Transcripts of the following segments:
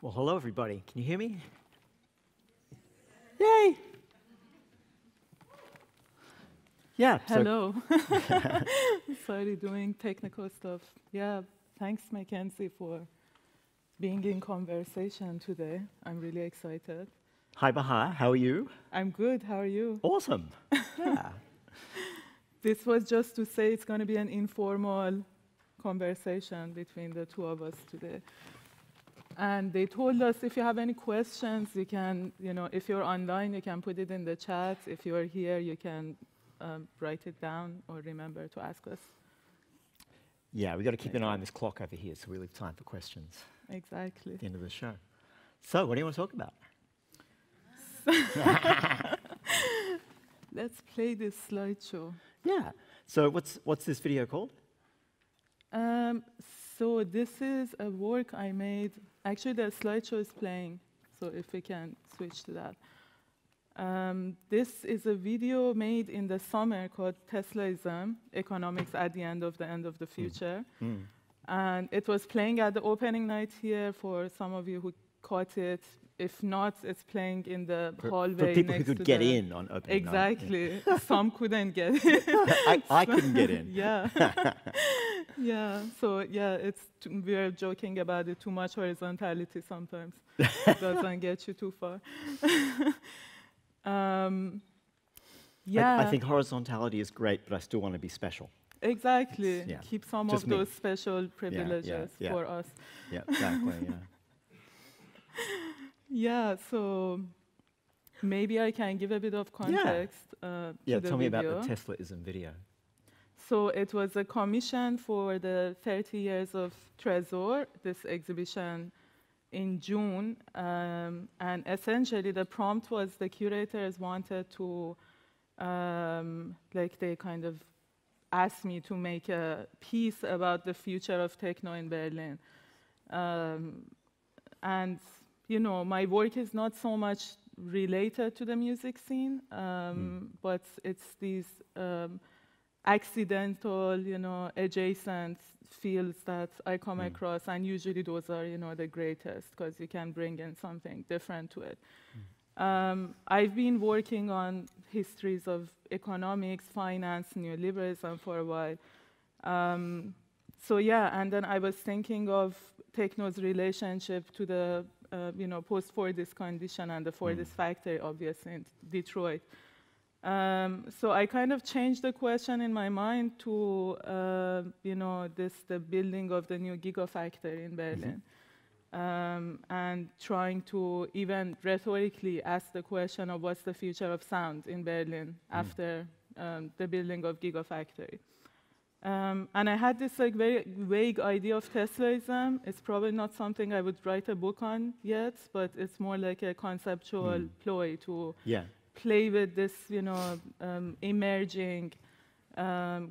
Well, hello, everybody. Can you hear me? Yay! Yeah. Hello. Sorry, doing technical stuff. Yeah, thanks, McKenzie, for being in conversation today. I'm really excited. Hi, Bahar. How are you? I'm good. How are you? Awesome. Yeah. This was just to say it's going to be an informal conversation between the two of us today. And they told us if you have any questions, you can, if you're online, you can put it in the chat. If you're here, you can write it down or remember to ask us. Yeah, we've got to keep an eye on this clock over here so we leave time for questions. Exactly. At the end of the show. So, what do you want to talk about? Let's play this slideshow. Yeah. So, what's this video called? So this is a work I made. Actually, the slideshow is playing, so if we can switch to that. This is a video made in the summer called Teslaism, Economics at the End of the Future. And it was playing at the opening night here for some of you who caught it. If not, it's playing in the hallway for people next who could to get the in on opening exactly. night. Yeah. Some couldn't get in. I couldn't get in. Yeah. Yeah. So yeah, we are joking about it. Too much horizontality sometimes doesn't get you too far. Yeah. I think horizontality is great, but I still want to be special. Exactly. Yeah. Keep some Just of those special privileges for us. Yeah, exactly. Yeah. Yeah, so maybe I can give a bit of context to the tell me video. about the Teslaism video. So it was a commission for the 30 years of Trésor, this exhibition in June. And essentially the prompt was the curators wanted to, they kind of asked me to make a piece about the future of techno in Berlin. And my work is not so much related to the music scene, but it's these accidental, adjacent fields that I come across, and usually those are, the greatest, because you can bring in something different to it. I've been working on histories of economics, finance, neoliberalism for a while. So yeah, and then I was thinking of techno's relationship to the post-Fordist condition and the Fordist factory, obviously, in Detroit. So I kind of changed the question in my mind to, the building of the new gigafactory in Berlin. And trying to even rhetorically ask the question of what's the future of sound in Berlin after the building of gigafactory. And I had this very vague idea of Teslaism. It's probably not something I would write a book on yet, but it's more like a conceptual ploy to play with this, emerging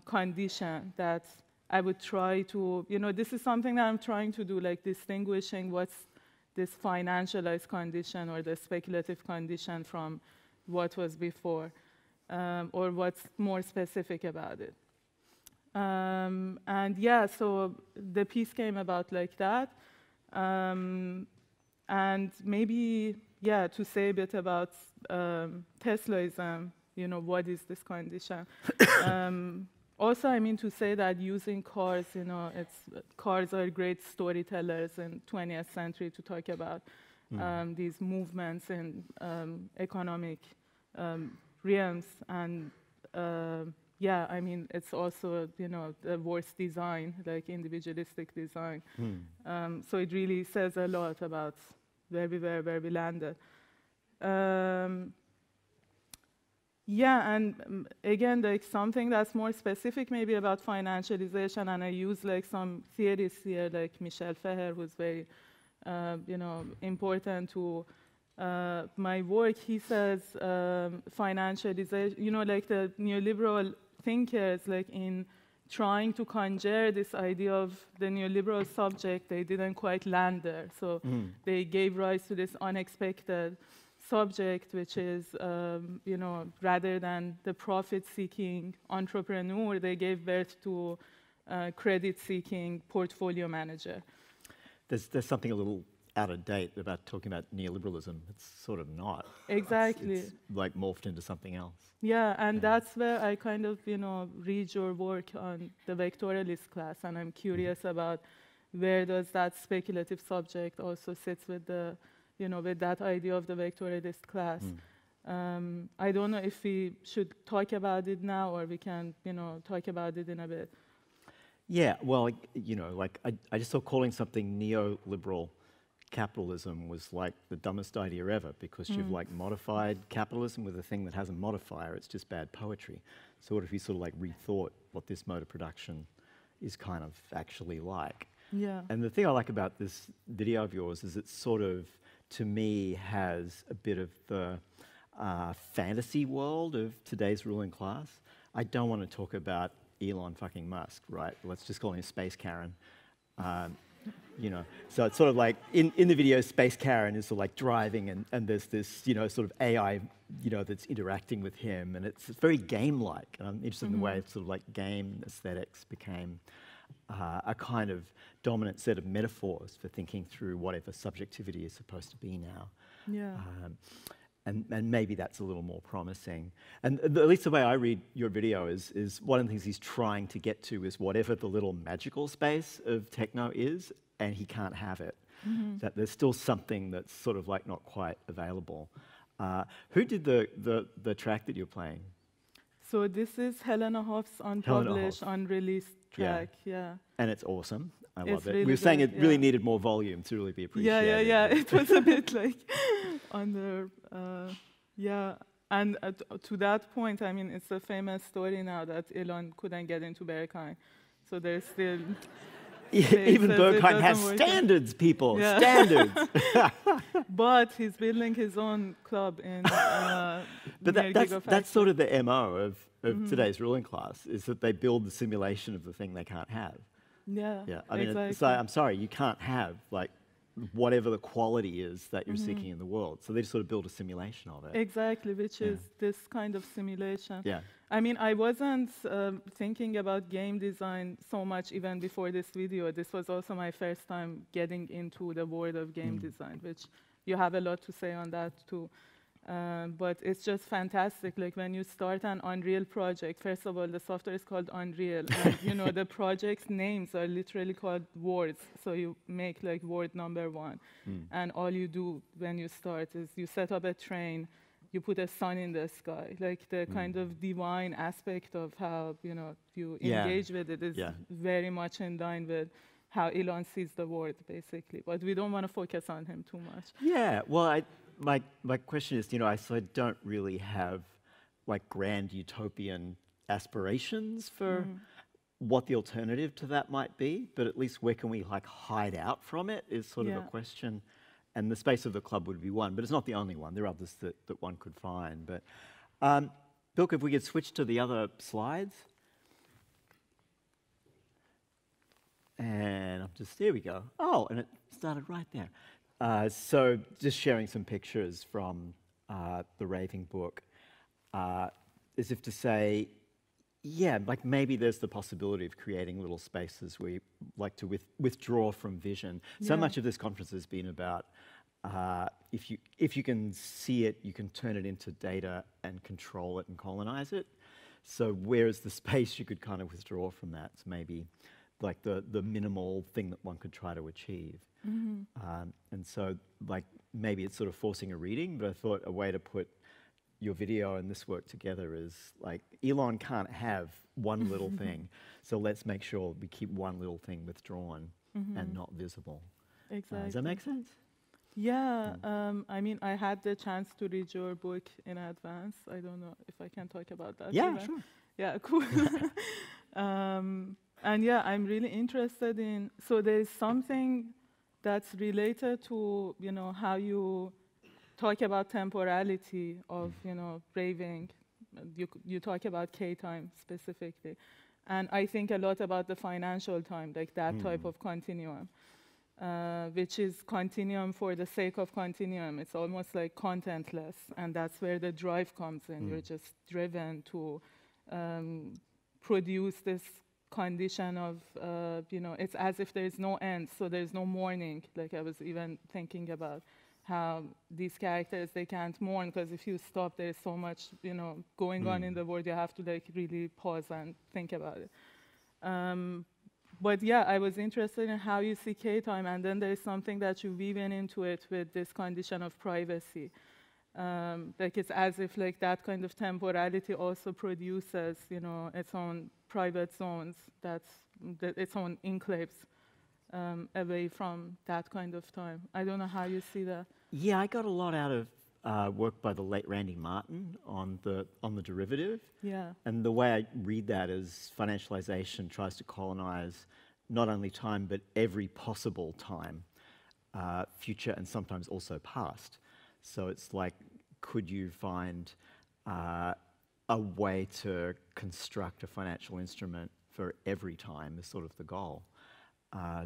condition that I would try to, this is something that I'm trying to do, like distinguishing what's this financialized condition or the speculative condition from what was before, or what's more specific about it. And yeah, so the piece came about like that. And maybe, to say a bit about Teslaism, what is this condition? Also, I mean to say that using cars, cars are great storytellers in 20th century to talk about these movements in economic realms. And yeah, I mean, it's also, the worst design, like individualistic design. So it really says a lot about where we were, where we landed. Yeah, and again, like something that's more specific maybe about financialization, and I use like some theorists here, like Michel Feher, who's very, important to my work. He says financialization, like the neoliberal thinkers, like in trying to conjure this idea of the neoliberal subject, they didn't quite land there. So they gave rise to this unexpected subject, which is, rather than the profit-seeking entrepreneur, they gave birth to credit-seeking portfolio manager. There's something a little out of date about talking about neoliberalism. It's sort of not. Exactly. It's like morphed into something else. Yeah, and that's where I kind of, read your work on the vectorialist class, and I'm curious about where does that speculative subject also sits with the, with that idea of the vectorialist class. I don't know if we should talk about it now or we can, talk about it in a bit. Yeah, well, I just thought calling something neoliberal capitalism was like the dumbest idea ever, because you've like modified capitalism with a thing that has a modifier. It's just bad poetry. So what if you sort of like rethought what this mode of production is kind of actually like? Yeah. And the thing I like about this video of yours is it sort of, to me, has a bit of the fantasy world of today's ruling class. I don't want to talk about Elon fucking Musk, right? Let's just call him Space Karen. So it's sort of like in the video, Space Karen is sort of like driving, and there's this, sort of AI, that's interacting with him, and it's very game-like. And I'm interested in the way sort of like game aesthetics became a kind of dominant set of metaphors for thinking through whatever subjectivity is supposed to be now. Yeah. And maybe that's a little more promising. And at least the way I read your video is one of the things he's trying to get to is whatever the little magical space of techno is, and he can't have it. That there's still something that's sort of like not quite available. Who did the track that you're playing? So this is Helena Hoff's unpublished, unreleased track. Yeah. And it's awesome. I love it. Really we were saying good, it really needed more volume to really be appreciated. Yeah. It was a bit like under, And to that point, I mean, it's a famous story now that Elon couldn't get into Berkheim. So there's still... Even Berkheim has standards, people. Yeah. Standards. But he's building his own club in But that's sort of the MO of today's ruling class, is that they build the simulation of the thing they can't have. Yeah, I mean, exactly. so I'm sorry, you can't have like whatever the quality is that you're seeking in the world. So they just sort of build a simulation of it. Exactly, which is this kind of simulation. Yeah. I mean, I wasn't thinking about game design so much even before this video. This was also my first time getting into the world of game design, which you have a lot to say on that too. But it's just fantastic. Like when you start an Unreal project, first of all, the software is called Unreal. And, the project's names are literally called words. So you make like word number 1. And all you do when you start is you set up a train, you put a sun in the sky. Like the kind of divine aspect of how, you engage with it is very much in line with how Elon sees the world, basically. But we don't want to focus on him too much. Yeah, well, my question is, I don't really have like grand utopian aspirations for what the alternative to that might be, but at least where can we like hide out from it is sort of a question. And the space of the club would be one, but it's not the only one. There are others that one could find. But Bilk, if we could switch to the other slides. And there we go. Oh, and it started right there. So just sharing some pictures from the Raving Book, as if to say, like maybe there's the possibility of creating little spaces where you like to withdraw from vision. So much of this conference has been about if you can see it, you can turn it into data and control it and colonize it. So where is the space you could kind of withdraw from that? So maybe like the minimal thing that one could try to achieve. And so like maybe it's sort of forcing a reading, but I thought a way to put your video and this work together is like Elon can't have one little thing, so let's make sure we keep one little thing withdrawn and not visible. Exactly. Does that make sense? Yeah, I mean, I had the chance to read your book in advance. I don't know if I can talk about that. Yeah, even. sure. Yeah, cool. And yeah, I'm really interested in, so there's something that's related to, how you talk about temporality of, raving. You talk about K-time specifically. And I think a lot about the financial time, like that type of continuum, which is continuum for the sake of continuum. It's almost like contentless, and that's where the drive comes in. You're just driven to produce this condition of, it's as if there's no end, so there's no mourning. Like I was even thinking about how these characters, they can't mourn, because if you stop, there's so much, going on in the world, you have to like really pause and think about it. But yeah, I was interested in how you see K-time, and then there's something that you weave into it with this condition of privacy. Like it's as if like that kind of temporality also produces, its own private zones, its own enclaves away from that kind of time. I don't know how you see that. Yeah, I got a lot out of work by the late Randy Martin on the derivative. Yeah. And the way I read that is financialization tries to colonize not only time, but every possible time, future and sometimes also past. So it's like, could you find a way to construct a financial instrument for every time is sort of the goal.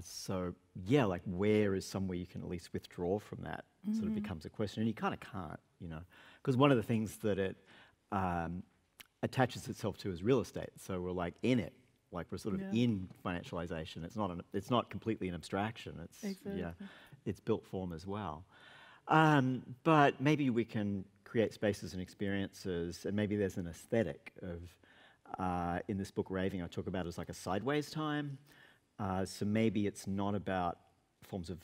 So yeah, like where is somewhere you can at least withdraw from that sort of becomes a question. And you kind of can't, because one of the things that it attaches itself to is real estate. So we're like in it, like we're sort of in financialization. It's not completely an abstraction. It's built form as well. But maybe we can create spaces and experiences, and maybe there's an aesthetic of, in this book, Raving, I talk about it as like a sideways time. So maybe it's not about forms of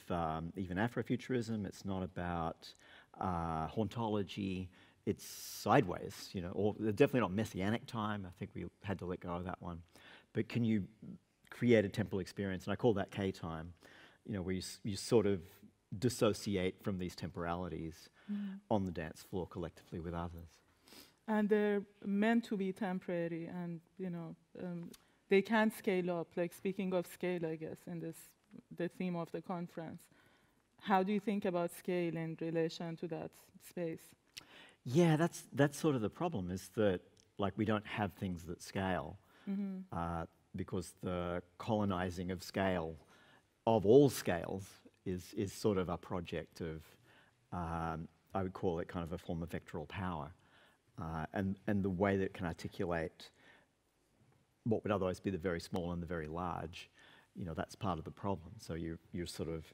even Afrofuturism, it's not about hauntology, it's sideways, or definitely not messianic time. I think we had to let go of that one. But can you create a temporal experience, and I call that K-time, where you sort of dissociate from these temporalities on the dance floor collectively with others. And they're meant to be temporary, and they can scale up. Like speaking of scale, I guess, in the theme of the conference, how do you think about scale in relation to that space? Yeah, that's sort of the problem, is that like we don't have things that scale, because the colonizing of scale, of all scales, is sort of a project of, I would call it kind of a form of vectoral power, and the way that it can articulate what would otherwise be the very small and the very large, that's part of the problem. So you're sort of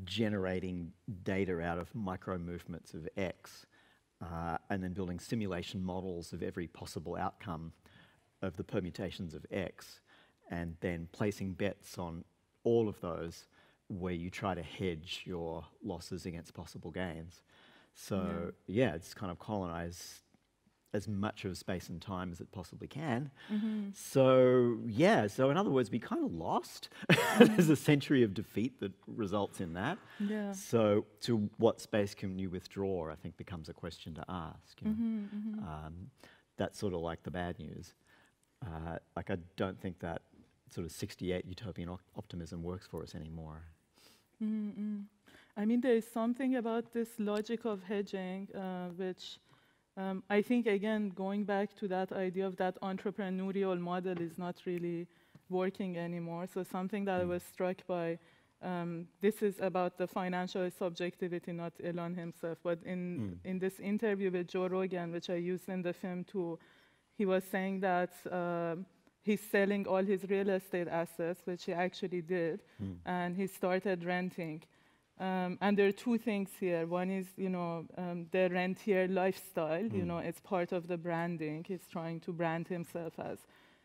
generating data out of micro movements of X, and then building simulation models of every possible outcome of the permutations of X, and then placing bets on all of those where you try to hedge your losses against possible gains. So yeah, it's kind of colonize as much of space and time as it possibly can. So yeah, so in other words, we kind of lost. There's a century of defeat that results in that. Yeah. So to what space can you withdraw, I think becomes a question to ask. That's sort of like the bad news. Like I don't think that sort of 68 utopian optimism works for us anymore. I mean, there is something about this logic of hedging, which I think, again, going back to that idea of that entrepreneurial model is not really working anymore. So something that I was struck by, this is about the financial subjectivity, not Elon himself, but in this interview with Joe Rogan, which I used in the film too, he was saying that he's selling all his real estate assets, which he actually did, and he started renting. And there are two things here. One is, the rentier lifestyle. It's part of the branding. He's trying to brand himself as,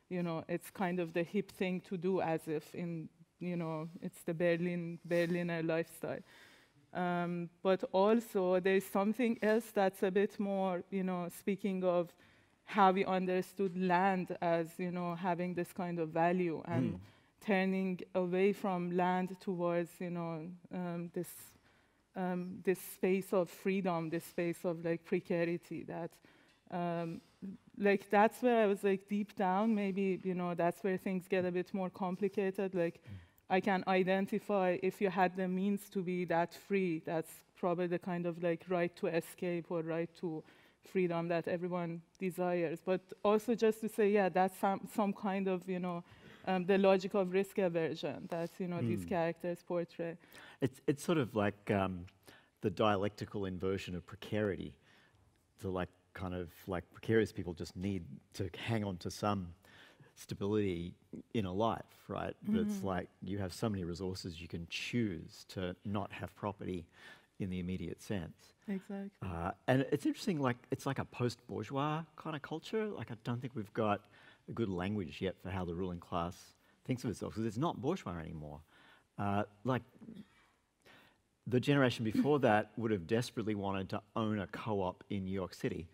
it's kind of the hip thing to do, as if it's the Berliner lifestyle. But also, there's something else that's a bit more, speaking of how we understood land as, having this kind of value, and turning away from land towards, this space of freedom, this space of like precarity. That, like that's where I was like deep down. Maybe that's where things get a bit more complicated. Like I can identify if you had the means to be that free. That's probably the kind of like right to escape or right to freedom that everyone desires. But also just to say, yeah, that's some kind of the logic of risk aversion that these characters portray. It's sort of like the dialectical inversion of precarity. So like kind of like precarious people just need to hang on to some stability in a life, right? But it's like you have so many resources, you can choose to not have property in the immediate sense. Exactly. And it's interesting, like it's like a post-bourgeois kind of culture. Like I don't think we've got a good language yet for how the ruling class thinks of itself, because it's not bourgeois anymore. Like the generation before that would have desperately wanted to own a co-op in New York City,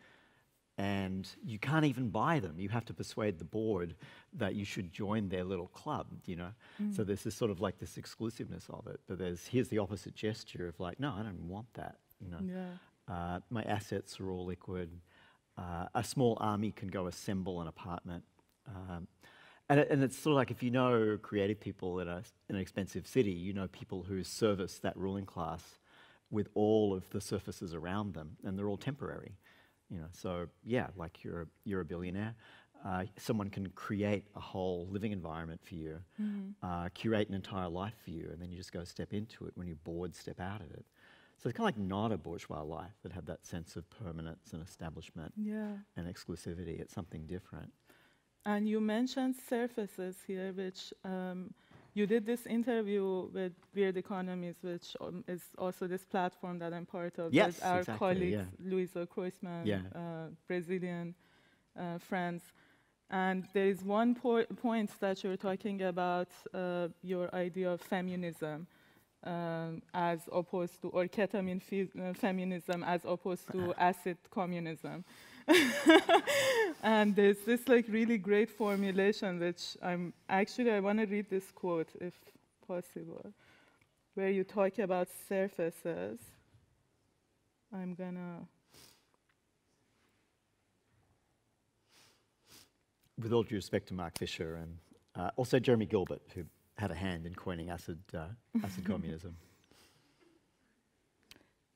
and you can't even buy them. You have to persuade the board that you should join their little club, you know? So there's this sort of like this exclusiveness of it, but here's the opposite gesture of like, no, I don't want that, you know? Yeah. My assets are all liquid. A small army can go assemble an apartment. And it's sort of like if you know creative people in an expensive city, you know people who service that ruling class with all of the surfaces around them, and they're all temporary. You know, so yeah, like you're a billionaire. Someone can create a whole living environment for you, curate an entire life for you, and then you just go step into it. When you're bored, step out of it. So it's kind of like not a bourgeois life that had that sense of permanence and establishment and exclusivity. It's something different. And you mentioned surfaces here, which you did this interview with Weird Economies, which is also this platform that I'm part of with our colleagues, Luisa Kreuzmann, Brazilian friends. And there is one point that you're talking about, your idea of feminism as opposed to, or ketamine feminism as opposed to acid communism. And there's this like really great formulation, which I want to read this quote if possible, where you talk about surfaces. I'm gonna. With all due respect to Mark Fisher and also Jeremy Gilbert, who had a hand in coining acid communism.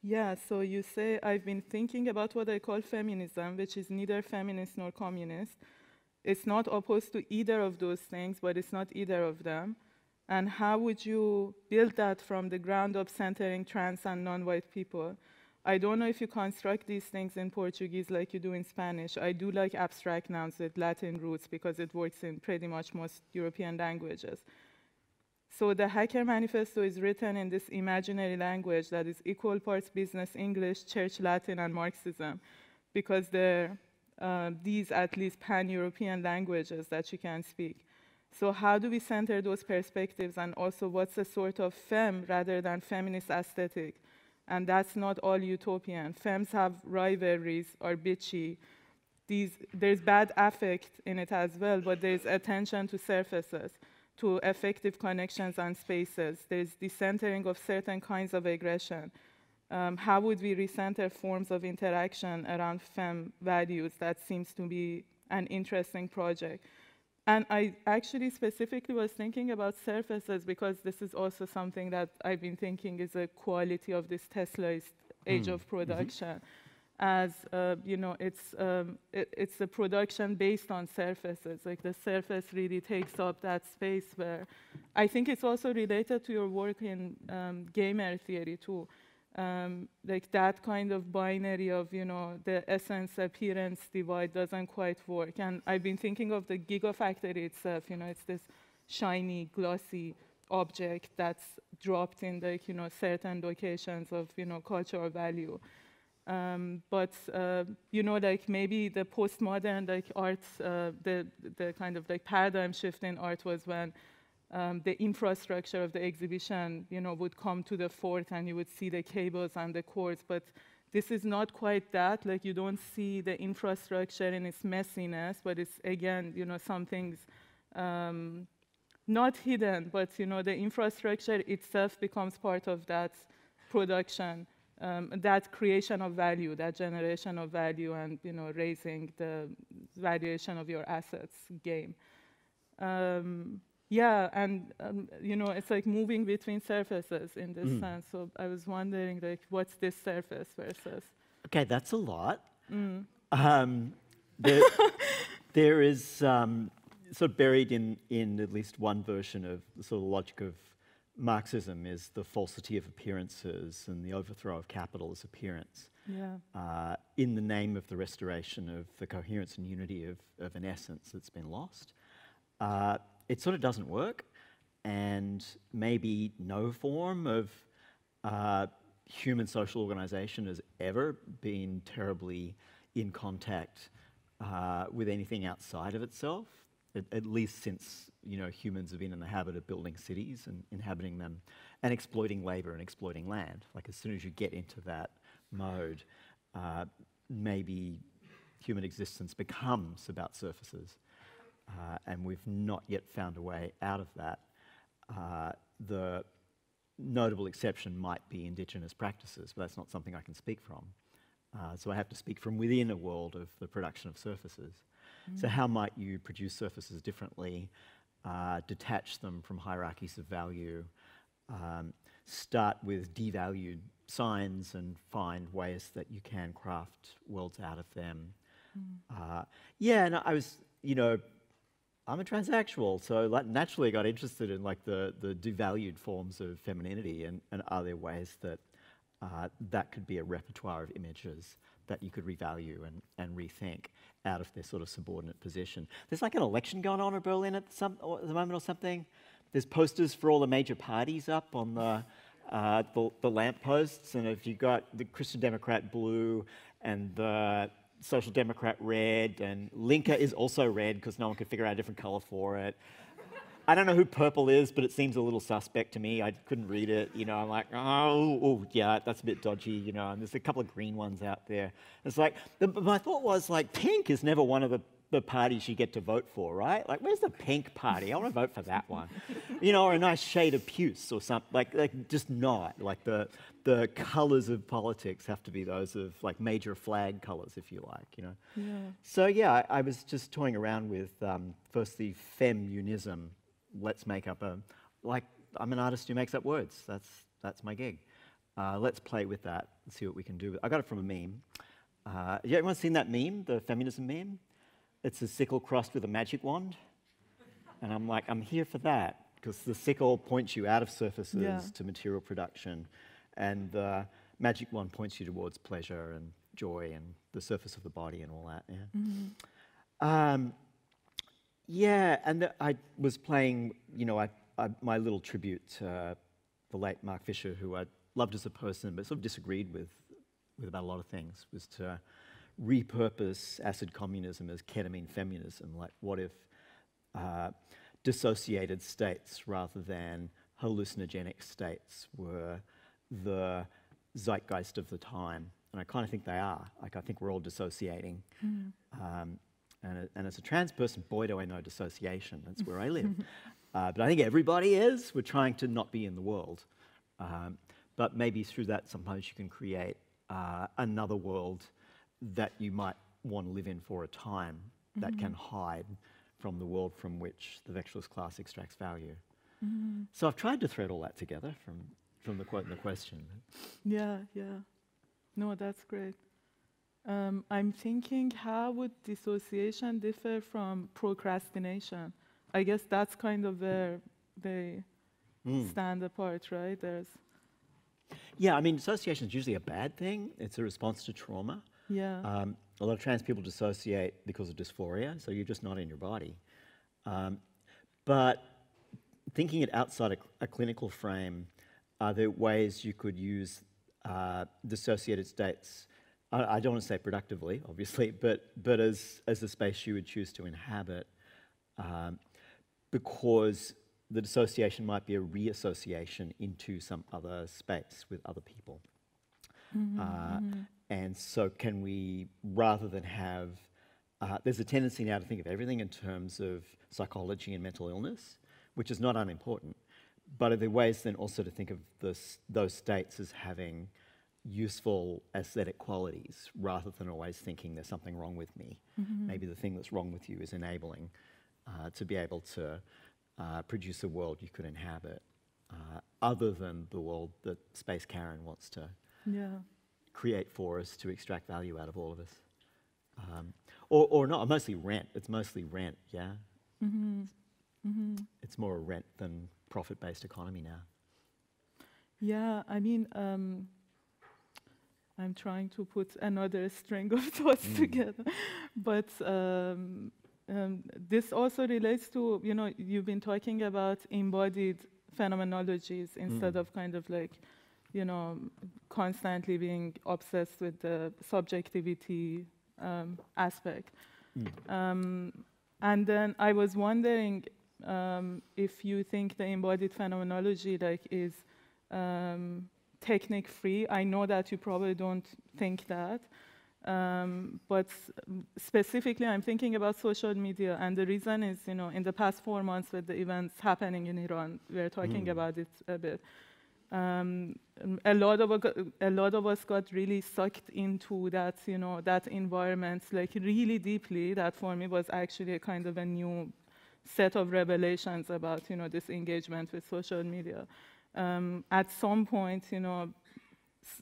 Yeah, so you say, I've been thinking about what I call feminism, which is neither feminist nor communist. It's not opposed to either of those things, but it's not either of them. And how would you build that from the ground up, centering trans and non-white people? I don't know if you construct these things in Portuguese like you do in Spanish. I do like abstract nouns with Latin roots because it works in pretty much most European languages. So the Hacker Manifesto is written in this imaginary language that is equal parts business English, church Latin, and Marxism, because they're these at least pan-European languages that you can speak. So how do we center those perspectives, and also what's a sort of femme rather than feminist aesthetic? And that's not all utopian. Femmes have rivalries, are bitchy. There's bad affect in it as well, but there's attention to surfaces, to effective connections and spaces. There's decentering of certain kinds of aggression. How would we recenter forms of interaction around femme values? That seems to be an interesting project. And I actually specifically was thinking about surfaces because this is also something that I've been thinking is a quality of this Teslaist age of production. As you know, it's a production based on surfaces. Like the surface really takes up that space where I think it's also related to your work in gamer theory too. Like that kind of binary of, you know, the essence appearance divide doesn't quite work. And I've been thinking of the gigafactory itself. You know, it's this shiny, glossy object that's dropped in, like, you know, certain locations of, you know, cultural value. But you know, like maybe the postmodern like art, the kind of like paradigm shift in art was when the infrastructure of the exhibition, you know, would come to the fore, and you would see the cables and the cords. But this is not quite that. Like you don't see the infrastructure in its messiness, but it's again, you know, some things not hidden, but you know, the infrastructure itself becomes part of that production. That creation of value, that generation of value, and you know, raising the valuation of your assets game. Yeah, and you know, it's like moving between surfaces in this sense. So I was wondering, like, what's this surface versus? Okay, that's a lot. There is sort of buried in at least one version of the sort of logic of Marxism is the falsity of appearances and the overthrow of capital as appearance. Yeah. In the name of the restoration of the coherence and unity of an essence that's been lost. it sort of doesn't work, and maybe no form of human social organization has ever been terribly in contact with anything outside of itself, at least since humans have been in the habit of building cities and inhabiting them and exploiting labor and exploiting land. Like, as soon as you get into that mode, maybe human existence becomes about surfaces, and we've not yet found a way out of that. The notable exception might be indigenous practices, but that's not something I can speak from. So I have to speak from within a world of the production of surfaces. So how might you produce surfaces differently, detach them from hierarchies of value, start with devalued signs and find ways that you can craft worlds out of them? Yeah, and I was, I'm a transsexual, so naturally I got interested in the devalued forms of femininity, and are there ways that that could be a repertoire of images that you could revalue and rethink out of their sort of subordinate position. There's like an election going on in Berlin at the moment or something. There's posters for all the major parties up on the lampposts, and if you've got the Christian Democrat blue and the Social Democrat red, and Linke is also red because no one could figure out a different color for it. I don't know who purple is, but it seems a little suspect to me. I couldn't read it. I'm like, oh, yeah, that's a bit dodgy, and there's a couple of green ones out there. It's like, my thought was, pink is never one of the parties you get to vote for, right? Like, where's the pink party? I want to vote for that one. Or a nice shade of puce or something. Like just not. Like, the colors of politics have to be those of, major flag colors, if you like, Yeah. So, yeah, I was just toying around with, firstly, feminism. Let's make up I'm an artist who makes up words. That's my gig. Let's play with that and see what we can do. I got it from a meme. Yeah, everyone seen that meme, the feminism meme? It's a sickle crossed with a magic wand. And I'm like, I'm here for that, because the sickle points you out of surfaces to material production, and the magic wand points you towards pleasure and joy and the surface of the body and all that. Yeah. Yeah, and I was playing, my little tribute to the late Mark Fisher, who I loved as a person, but sort of disagreed with about a lot of things, was to repurpose acid communism as ketamine feminism. Like, what if dissociated states rather than hallucinogenic states were the zeitgeist of the time? And I kind of think they are. Like, I think we're all dissociating. And as a trans person, boy, do I know dissociation. That's where I live. But I think everybody is. We're trying to not be in the world. But maybe through that, sometimes you can create another world that you might want to live in for a time that can hide from the world from which the vectorless class extracts value. So I've tried to thread all that together from the quote and the question. Yeah. No, that's great. I'm thinking, how would dissociation differ from procrastination? I guess that's kind of where they stand apart, right? Yeah, I mean, dissociation is usually a bad thing. It's a response to trauma. Yeah. A lot of trans people dissociate because of dysphoria, so you're just not in your body. But thinking it outside a clinical frame, are there ways you could use dissociated states? I don't want to say productively, obviously, but as a space you would choose to inhabit, because the dissociation might be a reassociation into some other space with other people. And so can we, rather than have, there's a tendency now to think of everything in terms of psychology and mental illness, which is not unimportant, but are there ways then also to think of those states as having useful aesthetic qualities, rather than always thinking there's something wrong with me? Maybe the thing that's wrong with you is enabling to be able to produce a world you could inhabit, other than the world that Space Karen wants to create for us to extract value out of all of us. Or not, mostly rent. It's mostly rent, yeah? It's more a rent than profit-based economy now. Yeah, I mean, I'm trying to put another string of thoughts together, but this also relates to, you've been talking about embodied phenomenologies instead of kind of like, constantly being obsessed with the subjectivity aspect. And then I was wondering if you think the embodied phenomenology like is technique free. I know that you probably don't think that, but specifically I'm thinking about social media, and the reason is, in the past 4 months with the events happening in Iran, we're talking about it a bit. A lot of us got really sucked into that, that environment, like really deeply. That for me was actually a kind of a new set of revelations about, this engagement with social media. At some point,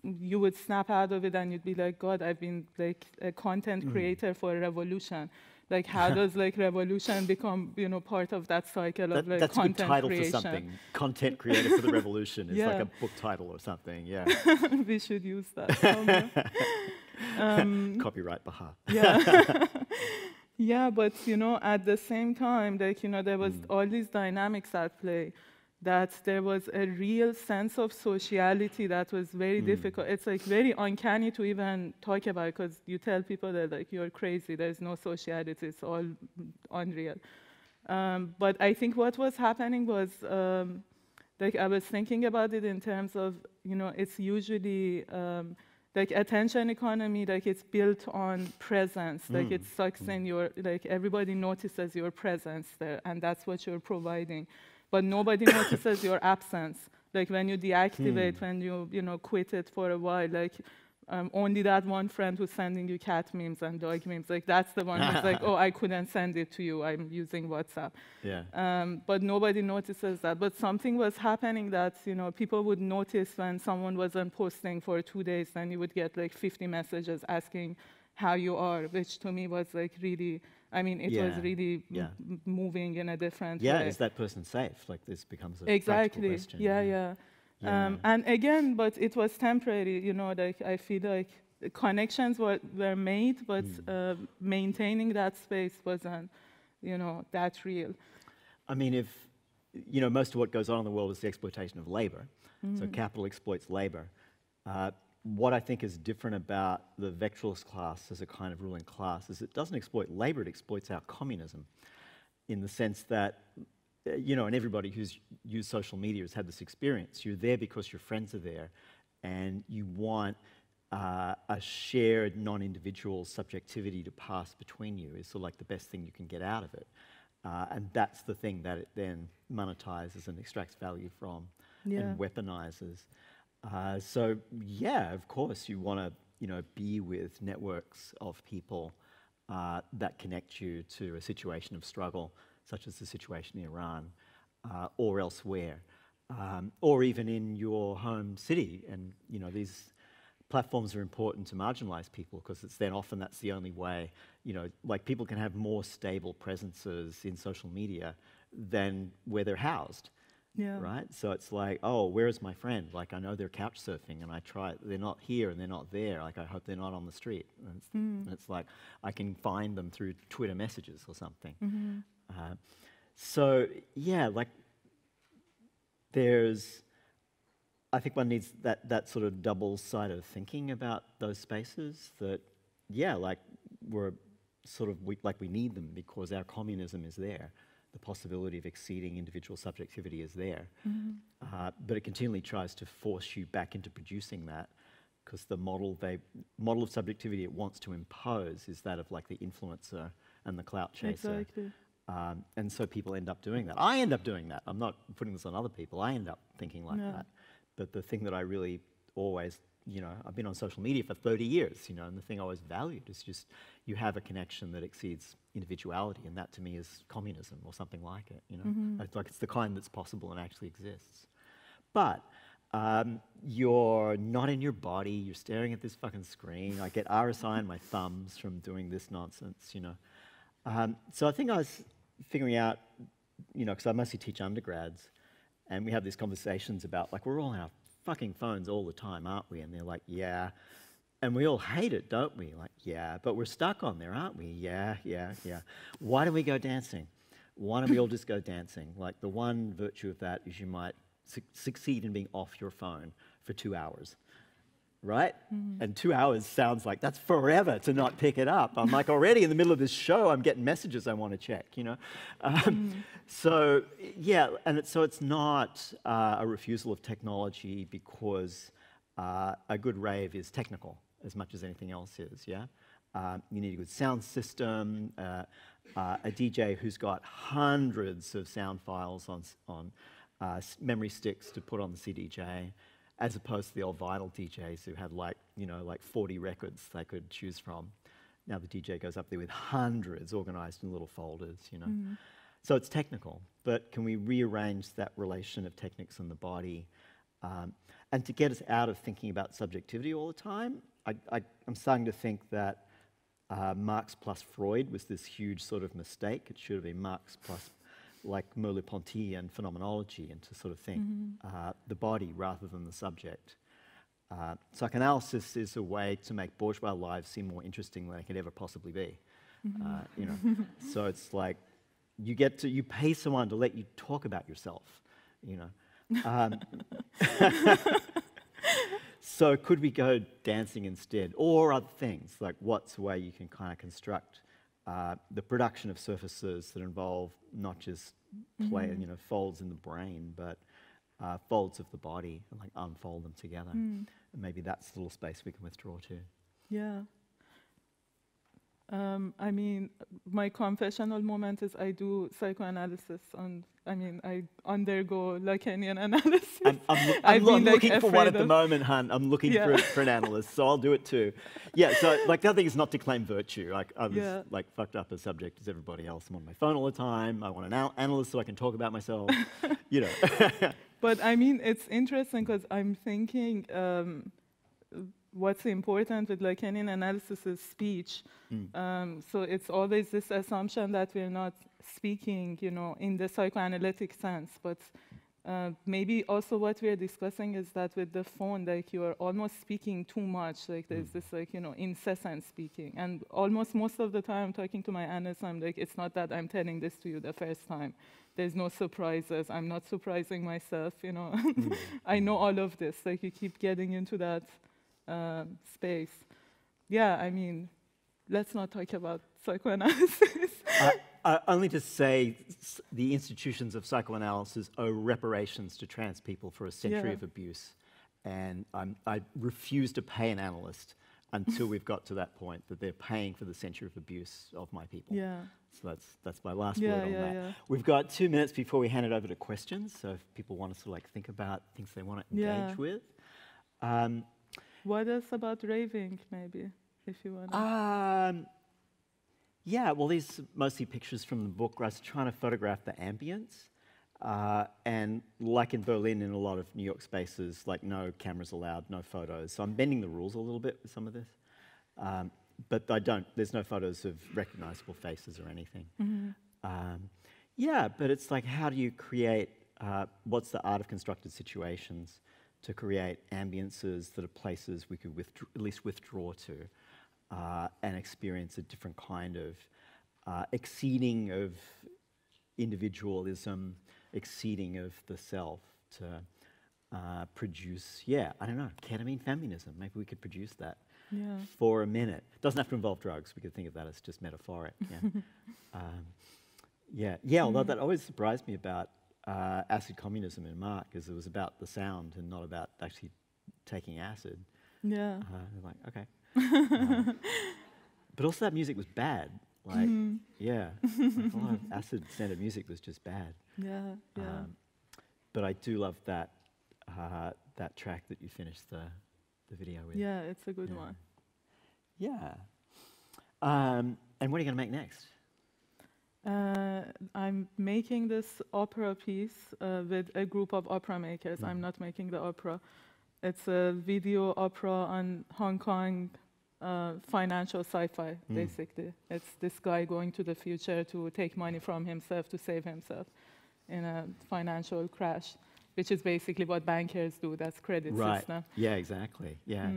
you would snap out of it and you'd be like, God, I've been like a content creator for a revolution. Like, how does like revolution become, part of that cycle of like that's content a good title creation? for something. Content creator for the revolution is like a book title or something. Yeah. We should use that somewhere. Copyright Bahar. Yeah. Yeah, but at the same time, like, there was all these dynamics at play, that there was a real sense of sociality that was very difficult. It's like very uncanny to even talk about, because you tell people that like you're crazy, there's no sociality, it's all unreal. But I think what was happening was, like I was thinking about it in terms of, it's usually like attention economy, like it's built on presence, like it sucks in your, like everybody notices your presence there, and that's what you're providing. But nobody notices your absence. Like when you deactivate, when you quit it for a while, like only that one friend who's sending you cat memes and dog memes, like that's the one who's like, oh, I couldn't send it to you, I'm using WhatsApp. Yeah. But nobody notices that. But something was happening that, people would notice when someone wasn't posting for 2 days, then you would get like 50 messages asking how you are, which to me was like really, I mean, it was really moving in a different way. Yeah, is that person safe? Like this becomes a practical question. Yeah. And again, but it was temporary, like I feel like the connections were made, but maintaining that space wasn't, that real. I mean, if, most of what goes on in the world is the exploitation of labor. So capital exploits labor. What I think is different about the vectoralist class as a kind of ruling class is it doesn't exploit labor, it exploits our communism, in the sense that, and everybody who's used social media has had this experience. You're there because your friends are there, and you want a shared non-individual subjectivity to pass between you is sort of like the best thing you can get out of it. And that's the thing that it then monetizes and extracts value from and weaponizes. So yeah, of course you want to, be with networks of people that connect you to a situation of struggle, such as the situation in Iran, or elsewhere, or even in your home city. And these platforms are important to marginalize people because it's then often that's the only way. Like people can have more stable presences in social media than where they're housed. Yeah. Right? So it's like, oh, where is my friend? Like, I know they're couch surfing and I try, they're not here and they're not there. Like, I hope they're not on the street. And it's like, I can find them through Twitter messages or something. So, yeah, like, I think one needs that sort of double-sided thinking about those spaces that, yeah, like, we need them because our communism is there. The possibility of exceeding individual subjectivity is there. But it continually tries to force you back into producing that, because the model of subjectivity it wants to impose is that of like the influencer and the clout chaser. Exactly. And so people end up doing that. I end up doing that. I'm not putting this on other people. I end up thinking like that. But the thing that I really always, I've been on social media for 30 years, and the thing I always valued is just you have a connection that exceeds individuality, and that to me is communism or something like it, It's like it's the kind that's possible and actually exists. But you're not in your body, you're staring at this fucking screen. I get RSI in my thumbs from doing this nonsense, So I think I was figuring out, because I mostly teach undergrads, and we have these conversations about, like, we're all on our fucking phones all the time, aren't we? And they're like, yeah. And we all hate it, don't we? Like, yeah, but we're stuck on there, aren't we? Yeah, yeah, yeah. Why don't we go dancing? Why don't we all just go dancing? Like, the one virtue of that is you might succeed in being off your phone for 2 hours, right? And 2 hours sounds like that's forever to not pick it up. I'm like, already in the middle of this show, I'm getting messages I want to check, you know? So, yeah, and so it's not a refusal of technology because a good rave is technical as much as anything else is, yeah? You need a good sound system, a DJ who's got hundreds of sound files on memory sticks to put on the CDJ, as opposed to the old vinyl DJs who had like 40 records they could choose from. Now the DJ goes up there with hundreds organized in little folders, you know. So it's technical, but can we rearrange that relation of techniques and the body? And to get us out of thinking about subjectivity all the time, I'm starting to think that Marx plus Freud was this huge sort of mistake. It should have been Marx plus like Merleau-Ponty and phenomenology, and to sort of think the body rather than the subject. Psychoanalysis is a way to make bourgeois lives seem more interesting than they could ever possibly be. You know, so it's like you pay someone to let you talk about yourself. You know, so could we go dancing instead, or other things? Like, what's a way you can kind of construct the production of surfaces that involve not just folds in the brain, but folds of the body, and like unfold them together. And maybe that's the little space we can withdraw to. Yeah. I mean, my confessional moment is I do psychoanalysis I undergo Lacanian analysis. I'm looking for one at the moment, hun. I'm looking for an analyst, so I'll do it too. Yeah, so like the other thing is not to claim virtue. Like I was like fucked up as subject as everybody else. I'm on my phone all the time. I want an analyst so I can talk about myself, you know. But I mean, it's interesting because I'm thinking what's important with Lacanian analysis is speech. So it's always this assumption that we're not speaking, you know, in the psychoanalytic sense, but maybe also what we're discussing is that with the phone, like, you are almost speaking too much. Like, there's this, like, you know, incessant speaking. And almost most of the time talking to my analyst, I'm like, it's not that I'm telling this to you the first time. There's no surprises. I'm not surprising myself, you know. I know all of this. Like, you keep getting into that space. Yeah, I mean, let's not talk about psychoanalysis. Only to say the institutions of psychoanalysis owe reparations to trans people for a century of abuse. And I refuse to pay an analyst until we've got to that point, that they're paying for the century of abuse of my people. Yeah. So that's my last word on that. Yeah. We've got 2 minutes before we hand it over to questions. So if people want us to like think about things they want to engage with. What else about raving, maybe, if you want to? Yeah, well, these are mostly pictures from the book. I was trying to photograph the ambience. And like in Berlin, in a lot of New York spaces, like no cameras allowed, no photos. So I'm bending the rules a little bit with some of this. But there's no photos of recognizable faces or anything. Yeah, but it's like, how do you create, what's the art of constructed situations to create ambiences that are places we could at least withdraw to and experience a different kind of exceeding of individualism, exceeding of the self to produce, I don't know, ketamine feminism. Maybe we could produce that for a minute. It doesn't have to involve drugs. We could think of that as just metaphoric. Although that always surprised me about acid communism in Mark, is it was about the sound and not about actually taking acid. Yeah. Like, okay. But also that music was bad. Like, like a lot of acid-centered music was just bad. But I do love that that track that you finished the video with. Yeah, it's a good one. Yeah. And what are you going to make next? I'm making this opera piece with a group of opera makers. I'm not making the opera. It's a video opera on Hong Kong financial sci-fi, basically. It's this guy going to the future to take money from himself to save himself in a financial crash, which is basically what bankers do. That's credit system. Yeah, exactly. Yeah.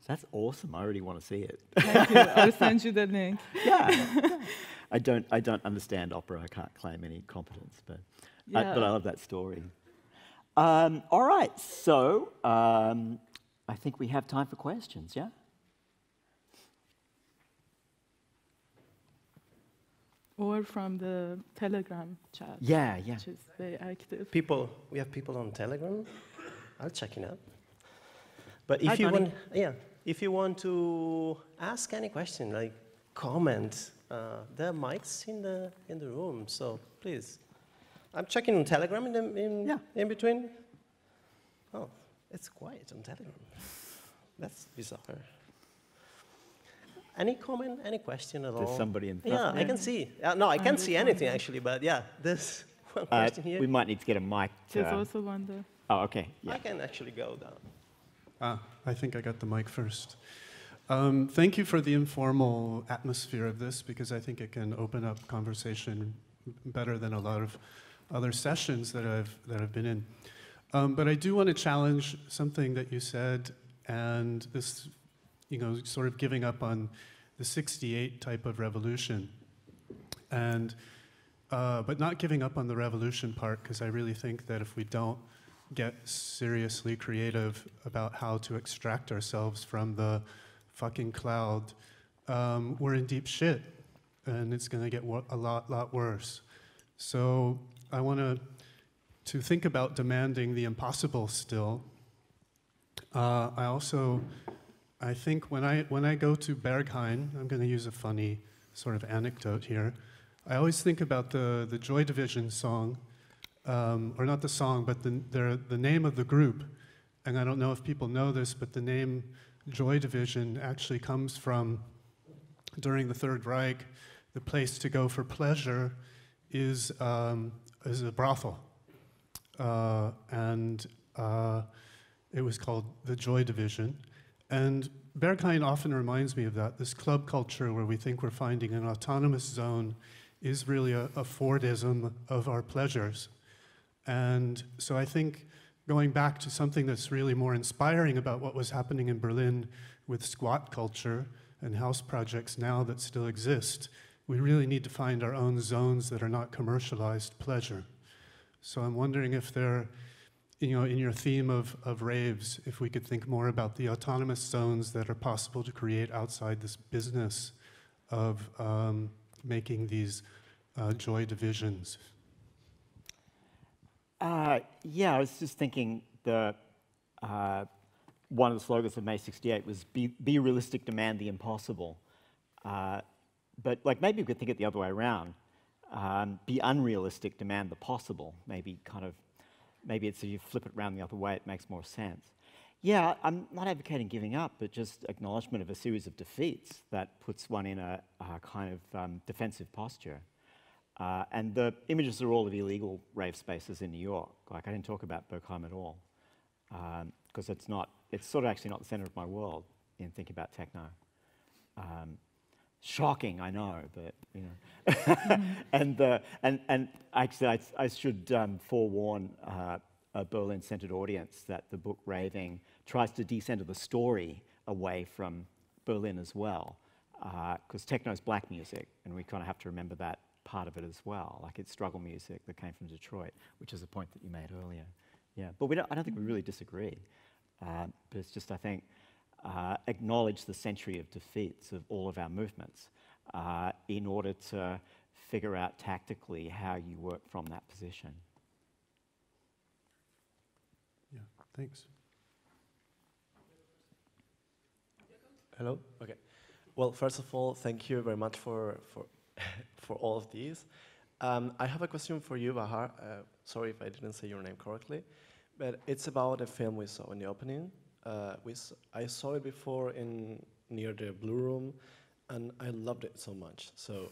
That's awesome. I already want to see it. Thank you. I'll send you the link. Yeah. I don't understand opera. I can't claim any competence, but I love that story. All right, so I think we have time for questions, yeah? Or from the Telegram chat. Yeah. Which is very active. We have people on Telegram. I'll check it out. But if Hi, you Bani. want, if you want to ask any question, like comment, there are mics in the room. So please, I'm checking on Telegram in between. Oh, it's quiet on Telegram. That's bizarre. Any comment, any question at all? There's somebody in front. Yeah, I can see. No, I can't see anything actually, but yeah, there's one question here. We might need to get a mic. There's also one there. Oh, okay. Yeah. I can actually go down. I think I got the mic first. Thank you for the informal atmosphere of this, because I think it can open up conversation better than a lot of other sessions that I've been in. But I do want to challenge something that you said, and this, sort of giving up on the '68 type of revolution, and but not giving up on the revolution part, because I really think that if we don't get seriously creative about how to extract ourselves from the fucking cloud, we're in deep shit, and it's going to get a lot worse. So I want to think about demanding the impossible still. I think when I go to Berghain, I'm going to use a funny sort of anecdote here. I always think about the Joy Division song, or not the song, but the name of the group. And I don't know if people know this, but the name Joy Division actually comes from, during the Third Reich, the place to go for pleasure is a brothel. And it was called the Joy Division. And Berghain often reminds me of that. This club culture where we think we're finding an autonomous zone is really a Fordism of our pleasures. And so I think going back to something that's really more inspiring about what was happening in Berlin with squat culture and house projects now that still exist, we really need to find our own zones that are not commercialized pleasure. So I'm wondering if there, in your theme of raves, if we could think more about the autonomous zones that are possible to create outside this business of making these joy divisions. Yeah, I was just thinking one of the slogans of May '68 was be realistic, demand the impossible. But maybe we could think it the other way around. Be unrealistic, demand the possible. Maybe it's if you flip it around the other way, it makes more sense. Yeah, I'm not advocating giving up, but just acknowledgement of a series of defeats that puts one in a kind of defensive posture. And the images are all of illegal rave spaces in New York. I didn't talk about Berghain at all, because it's sort of actually not the center of my world in thinking about techno. Shocking, I know, but and actually, I should forewarn a Berlin-centered audience that the book Raving tries to decenter the story away from Berlin as well, because techno is black music, and we kind of have to remember that part of it as well. It's struggle music that came from Detroit, which is a point that you made earlier. Yeah, but I don't think we really disagree. But it's just, I think, acknowledge the century of defeats of all of our movements in order to figure out tactically how you work from that position. Yeah, thanks. Hello? Okay. Well, first of all, thank you very much for all of these. I have a question for you, Bahar. Sorry if I didn't say your name correctly, but it's about a film we saw in the opening. I saw it before near the Blue Room, and I loved it so much. So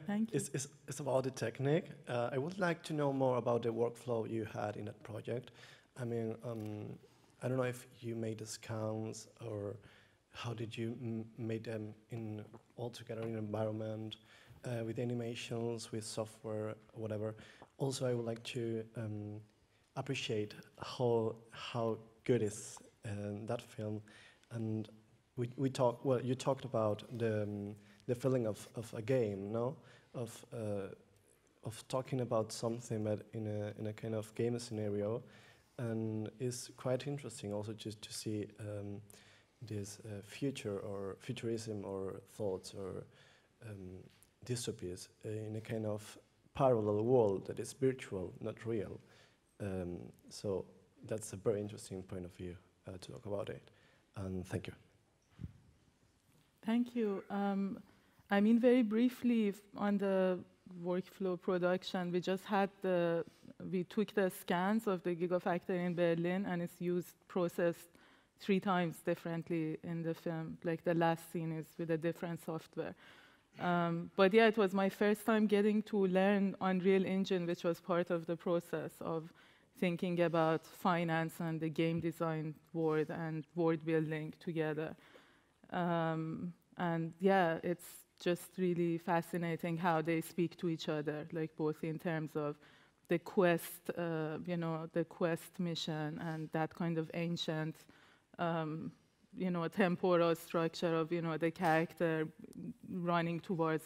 Thank you. it's about the technique. I would like to know more about the workflow you had in that project. I mean, I don't know if you made the scans or how did you make them all together in an environment with animations, with software, whatever. Also, I would like to appreciate how good is that film And we talked. Well, you talked about the feeling of a game, no? Of talking about something that in a kind of game scenario, and it's quite interesting also just to see this future or futurism or thoughts or dystopias in a kind of parallel world that is virtual, not real. So that's a very interesting point of view to talk about it. And thank you. Thank you. I mean, very briefly on the workflow production, we took the scans of the Gigafactory in Berlin, and it's processed 3 times differently in the film. Like the last scene is with a different software. But yeah, it was my first time getting to learn Unreal Engine, which was part of the process of thinking about finance and the game design world and world building together. And yeah, it's just really fascinating how they speak to each other, like both in terms of the quest, the quest mission and that kind of ancient, temporal structure of, the character running towards,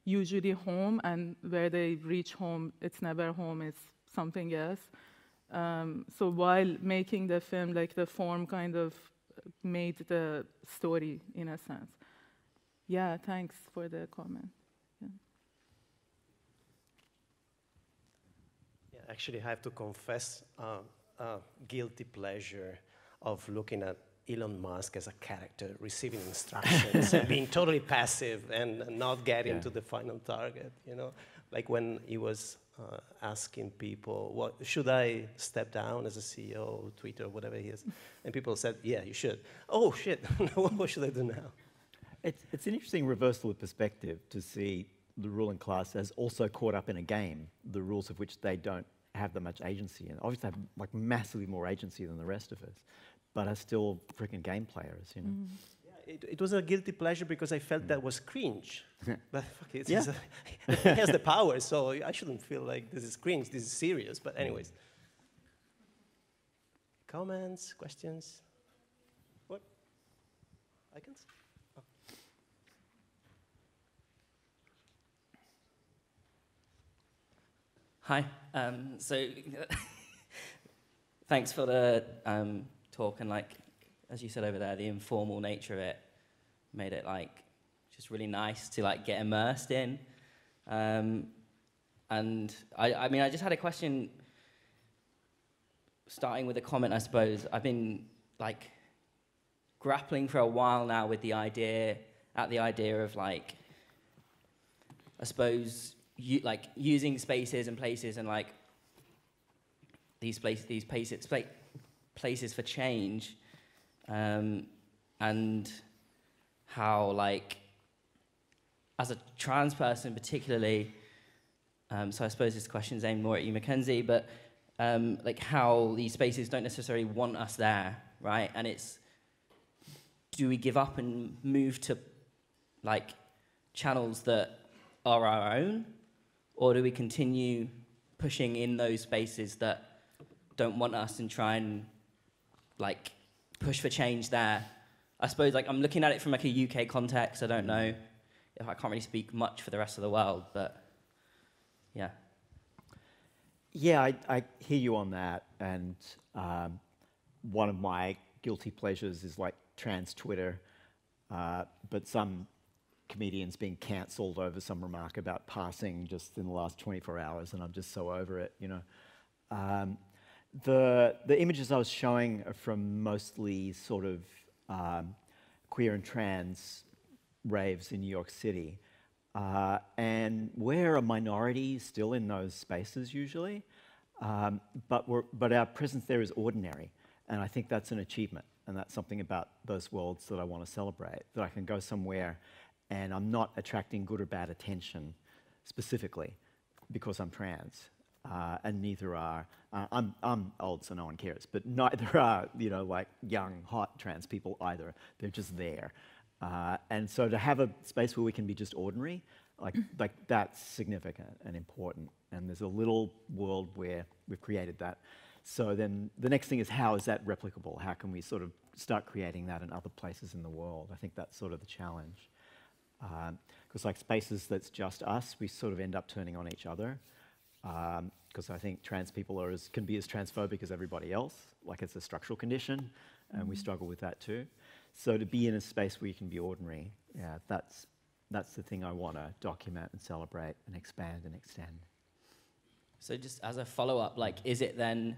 usually home, and where they reach home, it's never home, it's something else. So while making the film, like the form kind of made the story in a sense. Yeah, thanks for the comment. Yeah, actually, I have to confess a guilty pleasure of looking at Elon Musk as a character, receiving instructions, and being totally passive and not getting to the final target. Like when he was asking people, "What should I step down as a CEO, Twitter, whatever he is?" And people said, "Yeah, you should." Oh shit! What should I do now? It's an interesting reversal of perspective to see the ruling class as also caught up in a game, the rules of which they don't have that much agency in. Obviously, have like massively more agency than the rest of us, but are still freaking game players, Yeah, it was a guilty pleasure because I felt that was cringe. But fuck it, he has the power, so I shouldn't feel like this is cringe. This is serious. But anyways, comments, questions. What? Icons? Oh. Hi. So thanks for the talk, and like, as you said over there, the informal nature of it made it like just really nice to like get immersed in. And I mean, I just had a question, starting with a comment, I suppose. I've been like grappling for a while now with the idea of like, I suppose, using spaces and places and like these places for change, and how like as a trans person particularly, so I suppose this question's aimed more at you, McKenzie, but like how these spaces don't necessarily want us there, right? And it's, do we give up and move to like channels that are our own, or do we continue pushing in those spaces that don't want us and try and like push for change there? I suppose like I'm looking at it from like a UK context. I don't know if I can't really speak much for the rest of the world, but yeah. Yeah, I hear you on that, and one of my guilty pleasures is like trans Twitter, but some comedians being cancelled over some remark about passing just in the last 24 hours, and I'm just so over it, The images I was showing are from mostly sort of queer and trans raves in New York City. And we're a minority still in those spaces usually, but our presence there is ordinary. And I think that's an achievement. And that's something about those worlds that I want to celebrate, that I can go somewhere and I'm not attracting good or bad attention specifically because I'm trans. And neither are, I'm old so no one cares, but neither are, like young, hot trans people either. They're just there. And so to have a space where we can be just ordinary, like that's significant and important. And there's a little world where we've created that. So then the next thing is, how is that replicable? How can we sort of start creating that in other places in the world. I think that's sort of the challenge. Because like spaces that's just us, we sort of end up turning on each other. Because I think trans people can be as transphobic as everybody else, like it's a structural condition, and we struggle with that too. So to be in a space where you can be ordinary, yeah, that's the thing I want to document and celebrate and expand and extend. So just as a follow-up, like, is it then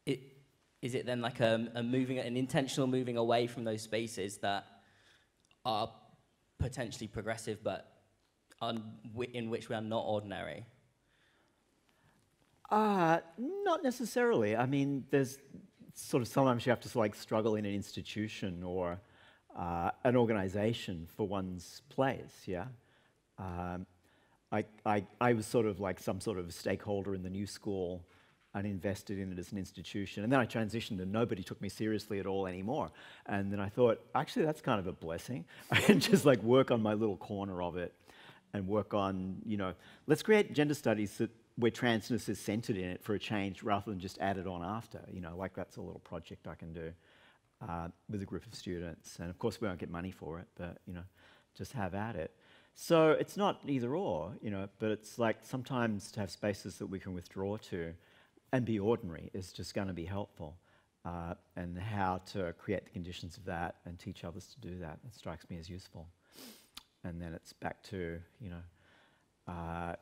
like an intentional moving away from those spaces that are potentially progressive, but in which we are not ordinary? Not necessarily. I mean, there's sort of sometimes you have to like struggle in an institution or an organization for one's place, yeah? I was sort of like some sort of stakeholder in the new school and invested in it as an institution. And then I transitioned and nobody took me seriously at all anymore. And then I thought, actually, that's kind of a blessing. I can just like work on my little corner of it and work on, let's create gender studies where transness is centered in it for a change rather than just added on after. Like that's a little project I can do with a group of students. And of course, we won't get money for it, but, just have at it. So it's not either or, but it's like sometimes to have spaces that we can withdraw to and be ordinary is just going to be helpful. And how to create the conditions of that and teach others to do that, it strikes me as useful. And then it's back to, have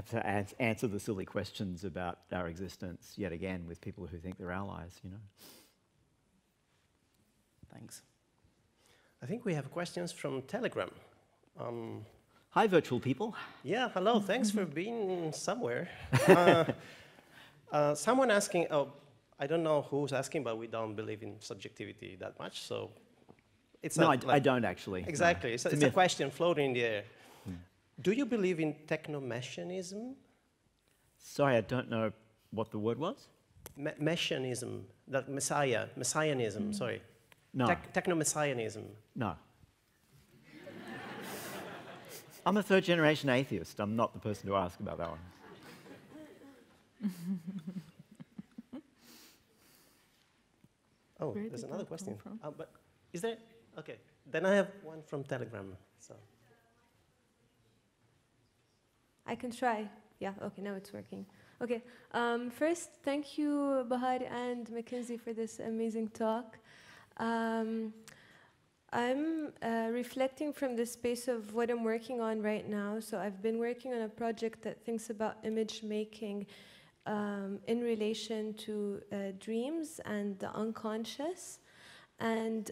to answer the silly questions about our existence yet again with people who think they're allies, Thanks. I think we have questions from Telegram. Hi, virtual people. Yeah, hello. Thanks for being somewhere. Someone asking, I don't know who's asking, but we don't believe in subjectivity that much, so it's no, I don't actually. Exactly. No. It's a question floating in the air. Do you believe in techno-messianism? Sorry, I don't know what the word was. Messianism, that messianism, sorry. No. Techno-messianism. No. I'm a third-generation atheist. I'm not the person to ask about that one. Oh, there's another question. But is there? Okay. Then I have one from Telegram. So. I can try. Yeah, okay, now it's working. Okay, first, thank you, Bahar and McKenzie, for this amazing talk. I'm reflecting from the space of what I'm working on right now. So I've been working on a project that thinks about image making in relation to dreams and the unconscious. And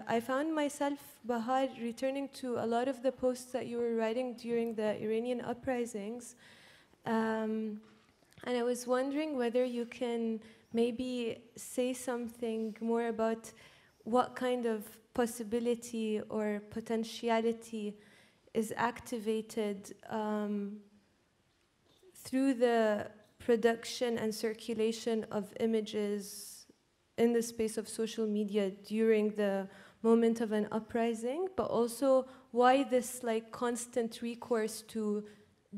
I found myself, Bahar, returning to a lot of the posts that you were writing during the Iranian uprisings. And I was wondering whether you can maybe say something more about what kind of possibility or potentiality is activated through the production and circulation of images in the space of social media during the moment of an uprising, but also why this like constant recourse to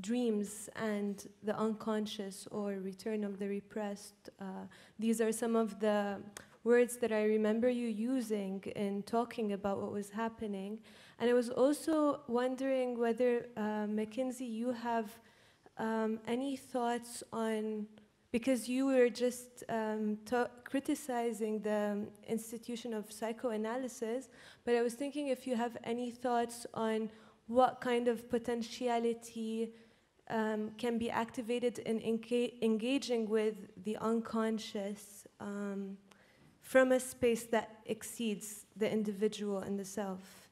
dreams and the unconscious or return of the repressed. These are some of the words that I remember you using in talking about what was happening. And I was also wondering whether, McKenzie, you have any thoughts on, because you were just criticizing the institution of psychoanalysis, but I was thinking if you have any thoughts on what kind of potentiality can be activated in engaging with the unconscious from a space that exceeds the individual and the self.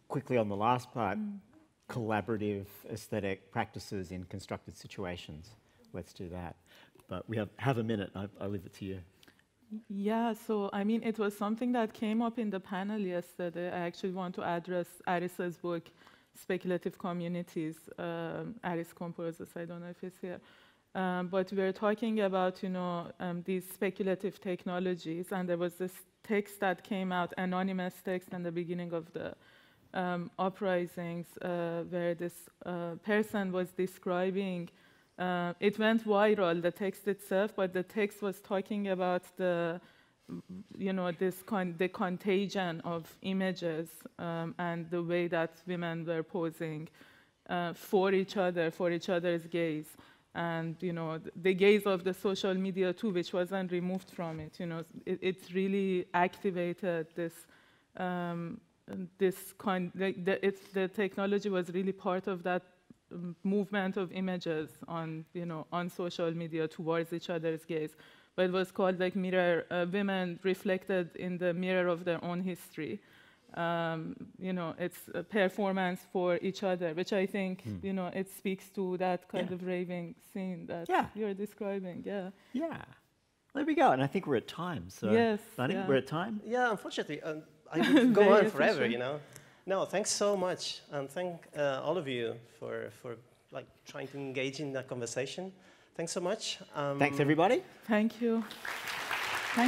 Quickly on the last part, collaborative aesthetic practices in constructed situations. Let's do that. But we have a minute. I'll leave it to you. Yeah, so I mean, it was something that came up in the panel yesterday. I actually want to address Aris's book, Speculative Communities. Aris composes, I don't know if it's here. But we were talking about, these speculative technologies, and there was this text that came out, anonymous text in the beginning of the uprisings, where this person was describing It went viral, the text itself, but the text was talking about the, the contagion of images and the way that women were posing for each other, for each other's gaze. And, the gaze of the social media too, which wasn't removed from it, it really activated this, the technology was really part of that movement of images on, on social media towards each other's gaze. But it was called like mirror, women reflected in the mirror of their own history. It's a performance for each other, which I think, it speaks to that kind of raving scene that you're describing, Yeah, there we go, and I think we're at time, so yes, Bani, we're at time? Yeah, unfortunately, I could go on forever, No, thanks so much, and thank all of you for like trying to engage in that conversation. Thanks so much. Thanks, everybody. Thank you.